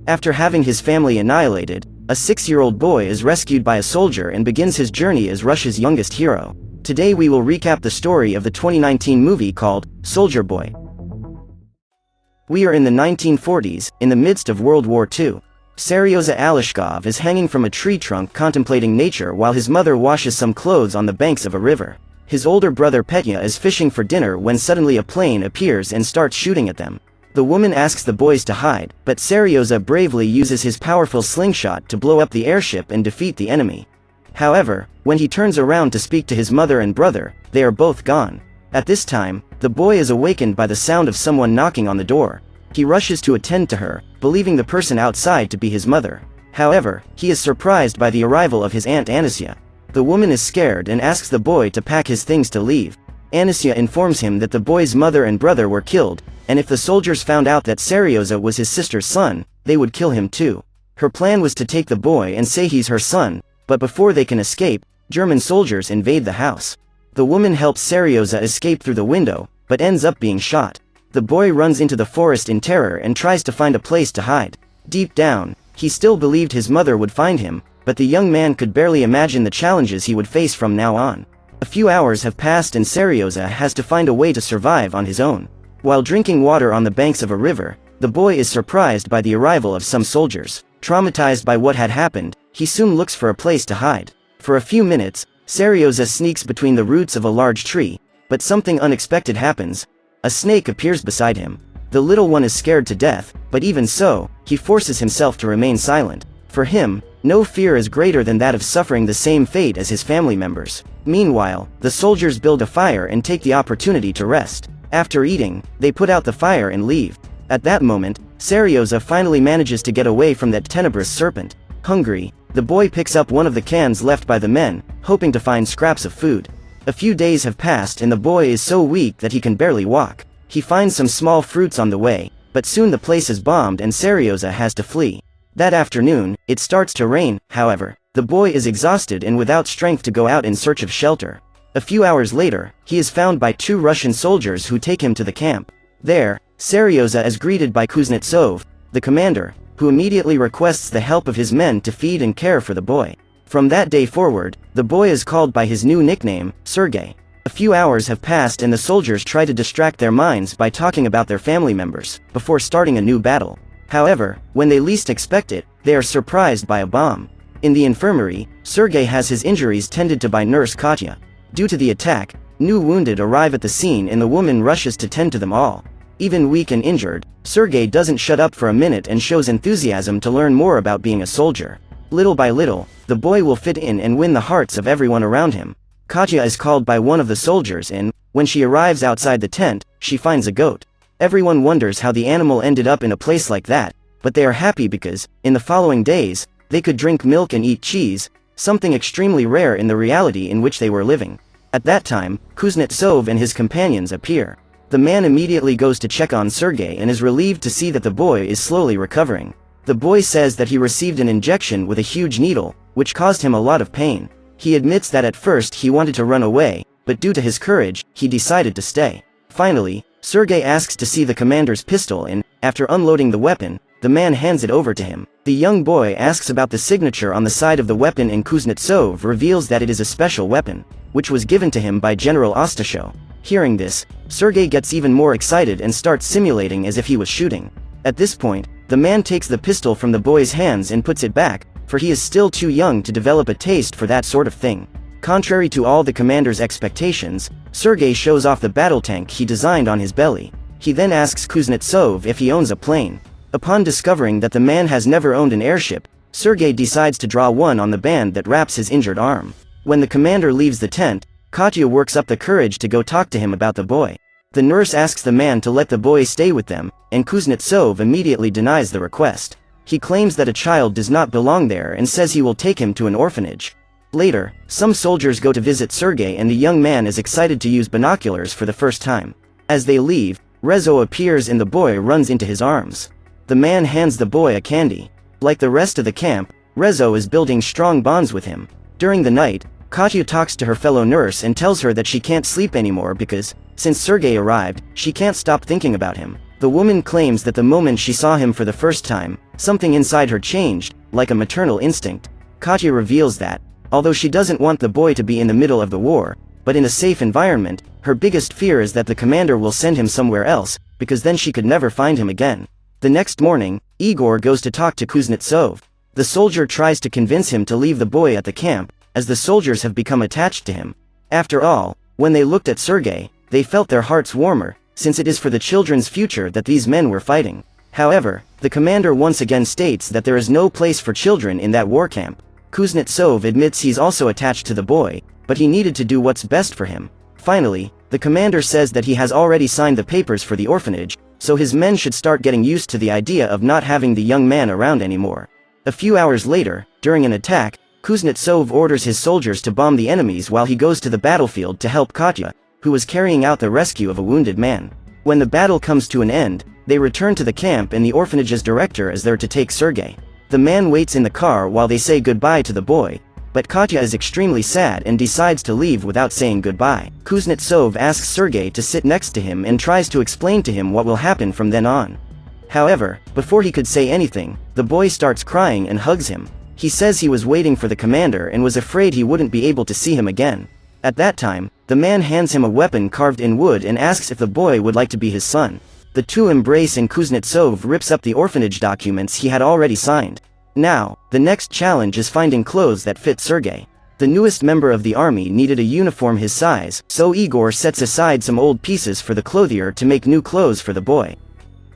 After having his family annihilated, a 6-year-old boy is rescued by a soldier and begins his journey as Russia's youngest hero. Today we will recap the story of the 2019 movie called Soldier Boy. We are in the 1940s, in the midst of World War II. Seryoza Aleshkov is hanging from a tree trunk contemplating nature while his mother washes some clothes on the banks of a river. His older brother Petya is fishing for dinner when suddenly a plane appears and starts shooting at them. The woman asks the boys to hide, but Seryoza bravely uses his powerful slingshot to blow up the airship and defeat the enemy. However, when he turns around to speak to his mother and brother, they are both gone. At this time, the boy is awakened by the sound of someone knocking on the door. He rushes to attend to her, believing the person outside to be his mother. However, he is surprised by the arrival of his aunt Anasia. The woman is scared and asks the boy to pack his things to leave. Anasia informs him that the boy's mother and brother were killed, and if the soldiers found out that Seryoza was his sister's son, they would kill him too. Her plan was to take the boy and say he's her son, but before they can escape, German soldiers invade the house. The woman helps Seryoza escape through the window, but ends up being shot. The boy runs into the forest in terror and tries to find a place to hide. Deep down, he still believed his mother would find him, but the young man could barely imagine the challenges he would face from now on. A few hours have passed and Seryoza has to find a way to survive on his own. While drinking water on the banks of a river, the boy is surprised by the arrival of some soldiers. Traumatized by what had happened, he soon looks for a place to hide. For a few minutes, Seryoza sneaks between the roots of a large tree, but something unexpected happens. A snake appears beside him. The little one is scared to death, but even so, he forces himself to remain silent. For him, no fear is greater than that of suffering the same fate as his family members. Meanwhile, the soldiers build a fire and take the opportunity to rest. After eating, they put out the fire and leave. At that moment, Seryoza finally manages to get away from that tenebrous serpent. Hungry, the boy picks up one of the cans left by the men, hoping to find scraps of food. A few days have passed and the boy is so weak that he can barely walk. He finds some small fruits on the way, but soon the place is bombed and Seryoza has to flee. That afternoon, it starts to rain. However, the boy is exhausted and without strength to go out in search of shelter. A few hours later, he is found by 2 Russian soldiers who take him to the camp. There, Seryoza is greeted by Kuznetsov, the commander, who immediately requests the help of his men to feed and care for the boy. From that day forward, the boy is called by his new nickname, Sergei. A few hours have passed and the soldiers try to distract their minds by talking about their family members, before starting a new battle. However, when they least expect it, they are surprised by a bomb. In the infirmary, Sergei has his injuries tended to by nurse Katya. Due to the attack, new wounded arrive at the scene and the woman rushes to tend to them all. Even weak and injured, Sergei doesn't shut up for a minute and shows enthusiasm to learn more about being a soldier. Little by little, the boy will fit in and win the hearts of everyone around him. Katya is called by one of the soldiers and, when she arrives outside the tent, she finds a goat. Everyone wonders how the animal ended up in a place like that, but they are happy because, in the following days, they could drink milk and eat cheese, something extremely rare in the reality in which they were living. At that time, Kuznetsov and his companions appear. The man immediately goes to check on Sergei and is relieved to see that the boy is slowly recovering. The boy says that he received an injection with a huge needle, which caused him a lot of pain. He admits that at first he wanted to run away, but due to his courage, he decided to stay. Finally, Sergei asks to see the commander's pistol and, after unloading the weapon, the man hands it over to him. The young boy asks about the signature on the side of the weapon and Kuznetsov reveals that it is a special weapon, which was given to him by General Ostashev. Hearing this, Sergei gets even more excited and starts simulating as if he was shooting. At this point, the man takes the pistol from the boy's hands and puts it back, for he is still too young to develop a taste for that sort of thing. Contrary to all the commander's expectations, Sergei shows off the battle tank he designed on his belly. He then asks Kuznetsov if he owns a plane. Upon discovering that the man has never owned an airship, Sergei decides to draw one on the band that wraps his injured arm. When the commander leaves the tent, Katya works up the courage to go talk to him about the boy. The nurse asks the man to let the boy stay with them, and Kuznetsov immediately denies the request. He claims that a child does not belong there and says he will take him to an orphanage. Later, some soldiers go to visit Sergei and the young man is excited to use binoculars for the first time. As they leave, Rezo appears and the boy runs into his arms. The man hands the boy a candy. Like the rest of the camp, Rezo is building strong bonds with him. During the night, Katya talks to her fellow nurse and tells her that she can't sleep anymore because, since Sergei arrived, she can't stop thinking about him. The woman claims that the moment she saw him for the first time, something inside her changed, like a maternal instinct. Katya reveals that, although she doesn't want the boy to be in the middle of the war, but in a safe environment, her biggest fear is that the commander will send him somewhere else, because then she could never find him again. The next morning, Igor goes to talk to Kuznetsov. The soldier tries to convince him to leave the boy at the camp, as the soldiers have become attached to him. After all, when they looked at Sergei, they felt their hearts warmer, since it is for the children's future that these men were fighting. However, the commander once again states that there is no place for children in that war camp. Kuznetsov admits he's also attached to the boy, but he needed to do what's best for him. Finally, the commander says that he has already signed the papers for the orphanage, so his men should start getting used to the idea of not having the young man around anymore. A few hours later, during an attack, Kuznetsov orders his soldiers to bomb the enemies while he goes to the battlefield to help Katya, who was carrying out the rescue of a wounded man. When the battle comes to an end, they return to the camp and the orphanage's director is there to take Sergei. The man waits in the car while they say goodbye to the boy, but Katya is extremely sad and decides to leave without saying goodbye. Kuznetsov asks Sergei to sit next to him and tries to explain to him what will happen from then on. However, before he could say anything, the boy starts crying and hugs him. He says he was waiting for the commander and was afraid he wouldn't be able to see him again. At that time, the man hands him a weapon carved in wood and asks if the boy would like to be his son. The two embrace and Kuznetsov rips up the orphanage documents he had already signed. Now, the next challenge is finding clothes that fit Sergei. The newest member of the army needed a uniform his size, so Igor sets aside some old pieces for the clothier to make new clothes for the boy.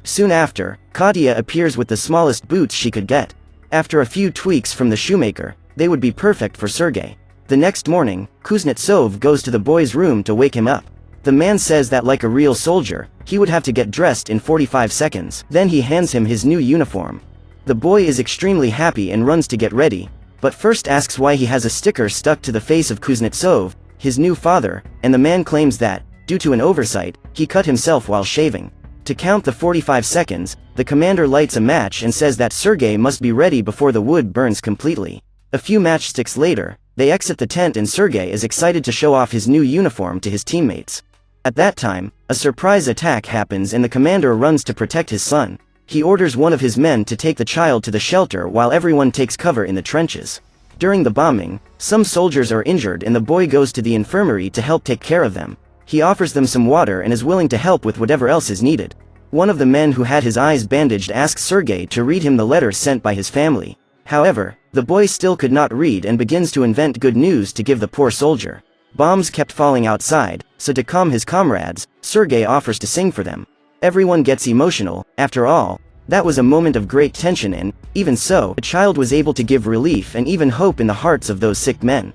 Soon after, Katya appears with the smallest boots she could get. After a few tweaks from the shoemaker, they would be perfect for Sergei. The next morning, Kuznetsov goes to the boy's room to wake him up. The man says that like a real soldier, he would have to get dressed in 45 seconds. Then he hands him his new uniform. The boy is extremely happy and runs to get ready, but first asks why he has a sticker stuck to the face of Kuznetsov, his new father, and the man claims that, due to an oversight, he cut himself while shaving. To count the 45 seconds, the commander lights a match and says that Sergei must be ready before the wood burns completely. A few matchsticks later, they exit the tent and Sergei is excited to show off his new uniform to his teammates. At that time, a surprise attack happens and the commander runs to protect his son. He orders one of his men to take the child to the shelter while everyone takes cover in the trenches. During the bombing, some soldiers are injured and the boy goes to the infirmary to help take care of them. He offers them some water and is willing to help with whatever else is needed. One of the men who had his eyes bandaged asks Sergei to read him the letter sent by his family. However, the boy still could not read and begins to invent good news to give the poor soldier. Bombs kept falling outside, so to calm his comrades, Sergei offers to sing for them. Everyone gets emotional. After all, that was a moment of great tension and, even so, the child was able to give relief and even hope in the hearts of those sick men.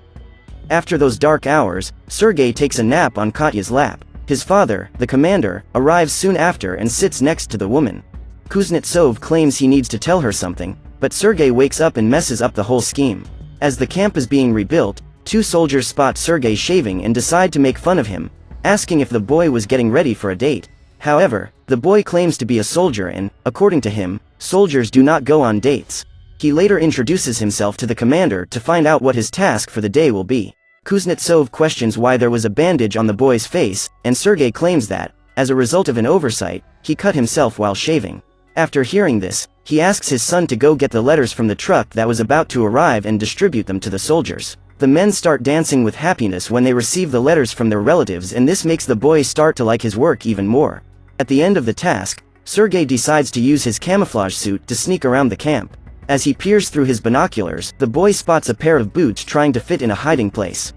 After those dark hours, Sergei takes a nap on Katya's lap. His father, the commander, arrives soon after and sits next to the woman. Kuznetsov claims he needs to tell her something, but Sergei wakes up and messes up the whole scheme. As the camp is being rebuilt, two soldiers spot Sergei shaving and decide to make fun of him, asking if the boy was getting ready for a date. However, the boy claims to be a soldier and, according to him, soldiers do not go on dates. He later introduces himself to the commander to find out what his task for the day will be. Kuznetsov questions why there was a bandage on the boy's face, and Sergei claims that, as a result of an oversight, he cut himself while shaving. After hearing this, he asks his son to go get the letters from the truck that was about to arrive and distribute them to the soldiers. The men start dancing with happiness when they receive the letters from their relatives, and this makes the boy start to like his work even more. At the end of the task, Sergei decides to use his camouflage suit to sneak around the camp. As he peers through his binoculars, the boy spots a pair of boots trying to fit in a hiding place.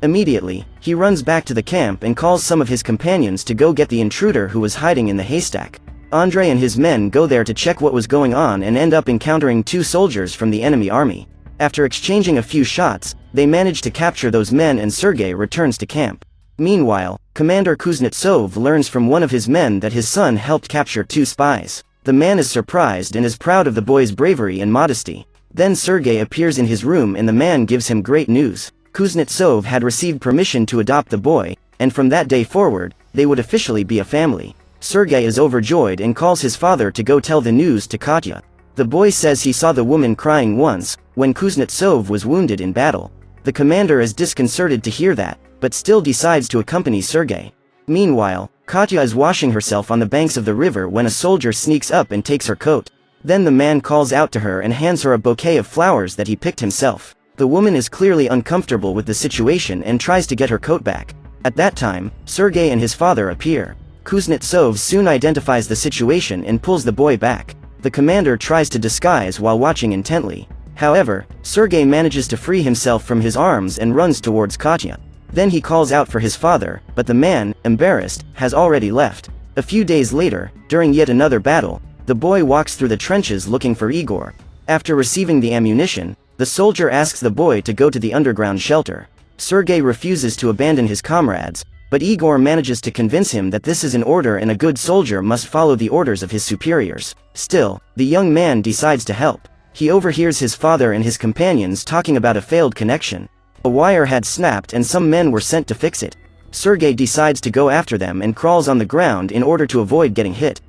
Immediately, he runs back to the camp and calls some of his companions to go get the intruder who was hiding in the haystack. Andrei and his men go there to check what was going on and end up encountering two soldiers from the enemy army. After exchanging a few shots, they manage to capture those men and Sergei returns to camp. Meanwhile, Commander Kuznetsov learns from one of his men that his son helped capture two spies. The man is surprised and is proud of the boy's bravery and modesty. Then Sergei appears in his room and the man gives him great news. Kuznetsov had received permission to adopt the boy, and from that day forward, they would officially be a family. Sergei is overjoyed and calls his father to go tell the news to Katya. The boy says he saw the woman crying once, when Kuznetsov was wounded in battle. The commander is disconcerted to hear that, but still decides to accompany Sergei. Meanwhile, Katya is washing herself on the banks of the river when a soldier sneaks up and takes her coat. Then the man calls out to her and hands her a bouquet of flowers that he picked himself. The woman is clearly uncomfortable with the situation and tries to get her coat back. At that time, Sergei and his father appear. Kuznetsov soon identifies the situation and pulls the boy back. The commander tries to disguise while watching intently. However, Sergei manages to free himself from his arms and runs towards Katya. Then he calls out for his father, but the man, embarrassed, has already left. A few days later, during yet another battle, the boy walks through the trenches looking for Igor. After receiving the ammunition, the soldier asks the boy to go to the underground shelter. Sergei refuses to abandon his comrades, but Igor manages to convince him that this is an order and a good soldier must follow the orders of his superiors. Still, the young man decides to help. He overhears his father and his companions talking about a failed connection. A wire had snapped and some men were sent to fix it. Sergei decides to go after them and crawls on the ground in order to avoid getting hit.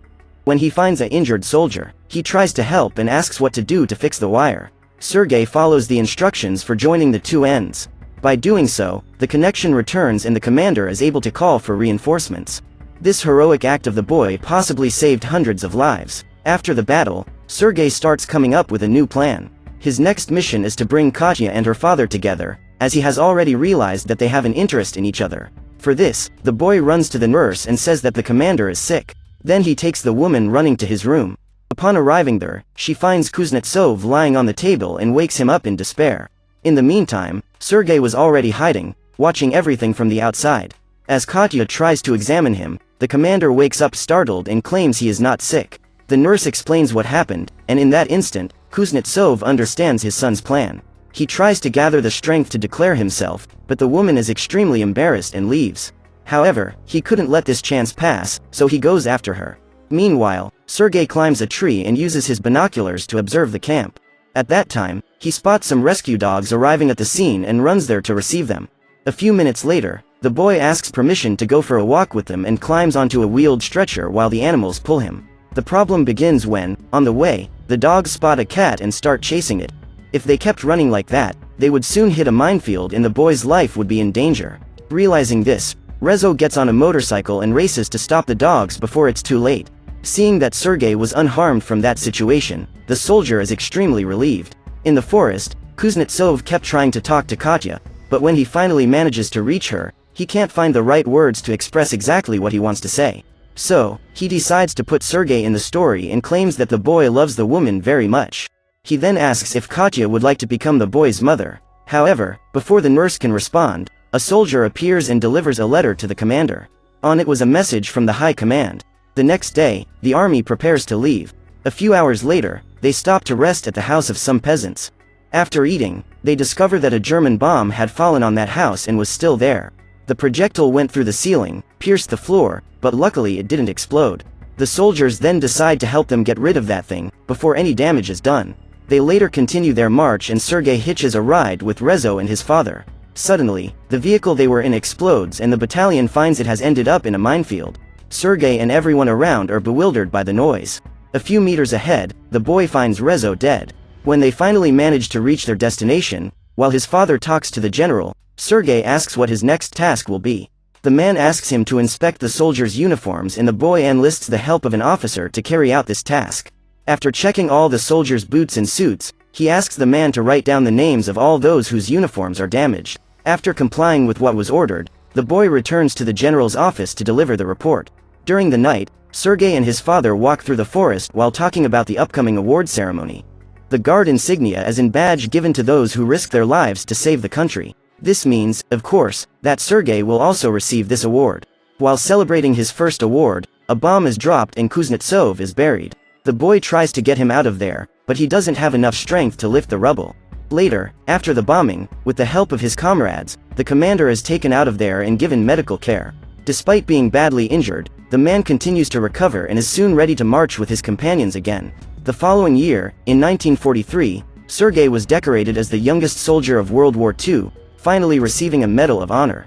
When he finds an injured soldier, he tries to help and asks what to do to fix the wire. Sergei follows the instructions for joining the two ends. By doing so, the connection returns and the commander is able to call for reinforcements. This heroic act of the boy possibly saved hundreds of lives. After the battle, Sergei starts coming up with a new plan. His next mission is to bring Katya and her father together, as he has already realized that they have an interest in each other. For this, the boy runs to the nurse and says that the commander is sick. Then he takes the woman running to his room. Upon arriving there, she finds Kuznetsov lying on the table and wakes him up in despair. In the meantime, Sergei was already hiding, watching everything from the outside. As Katya tries to examine him, the commander wakes up startled and claims he is not sick. The nurse explains what happened, and in that instant, Kuznetsov understands his son's plan. He tries to gather the strength to declare himself, but the woman is extremely embarrassed and leaves. However, he couldn't let this chance pass, so he goes after her. Meanwhile, Sergei climbs a tree and uses his binoculars to observe the camp. At that time, he spots some rescue dogs arriving at the scene and runs there to receive them. A few minutes later, the boy asks permission to go for a walk with them and climbs onto a wheeled stretcher while the animals pull him. The problem begins when, on the way, the dogs spot a cat and start chasing it. If they kept running like that, they would soon hit a minefield and the boy's life would be in danger. Realizing this, Rezo gets on a motorcycle and races to stop the dogs before it's too late. Seeing that Sergei was unharmed from that situation, the soldier is extremely relieved. In the forest, Kuznetsov kept trying to talk to Katya, but when he finally manages to reach her, he can't find the right words to express exactly what he wants to say. So, he decides to put Sergei in the story and claims that the boy loves the woman very much. He then asks if Katya would like to become the boy's mother. However, before the nurse can respond, a soldier appears and delivers a letter to the commander. On it was a message from the high command. The next day, the army prepares to leave. A few hours later, they stop to rest at the house of some peasants. After eating, they discover that a German bomb had fallen on that house and was still there. The projectile went through the ceiling, pierced the floor, but luckily it didn't explode. The soldiers then decide to help them get rid of that thing, before any damage is done. They later continue their march and Sergei hitches a ride with Rezo and his father. Suddenly, the vehicle they were in explodes and the battalion finds it has ended up in a minefield. Sergei and everyone around are bewildered by the noise. A few meters ahead, the boy finds Rezo dead. When they finally manage to reach their destination, while his father talks to the general, Sergei asks what his next task will be. The man asks him to inspect the soldiers' uniforms and the boy enlists the help of an officer to carry out this task. After checking all the soldiers' boots and suits, he asks the man to write down the names of all those whose uniforms are damaged. After complying with what was ordered, the boy returns to the general's office to deliver the report. During the night, Sergei and his father walk through the forest while talking about the upcoming award ceremony. The guard insignia is a badge given to those who risk their lives to save the country. This means, of course, that Sergei will also receive this award. While celebrating his first award, a bomb is dropped and Kuznetsov is buried. The boy tries to get him out of there, but he doesn't have enough strength to lift the rubble. Later, after the bombing, with the help of his comrades, the commander is taken out of there and given medical care. Despite being badly injured, the man continues to recover and is soon ready to march with his companions again. The following year, in 1943, Sergei was decorated as the youngest soldier of World War II, finally receiving a Medal of Honor.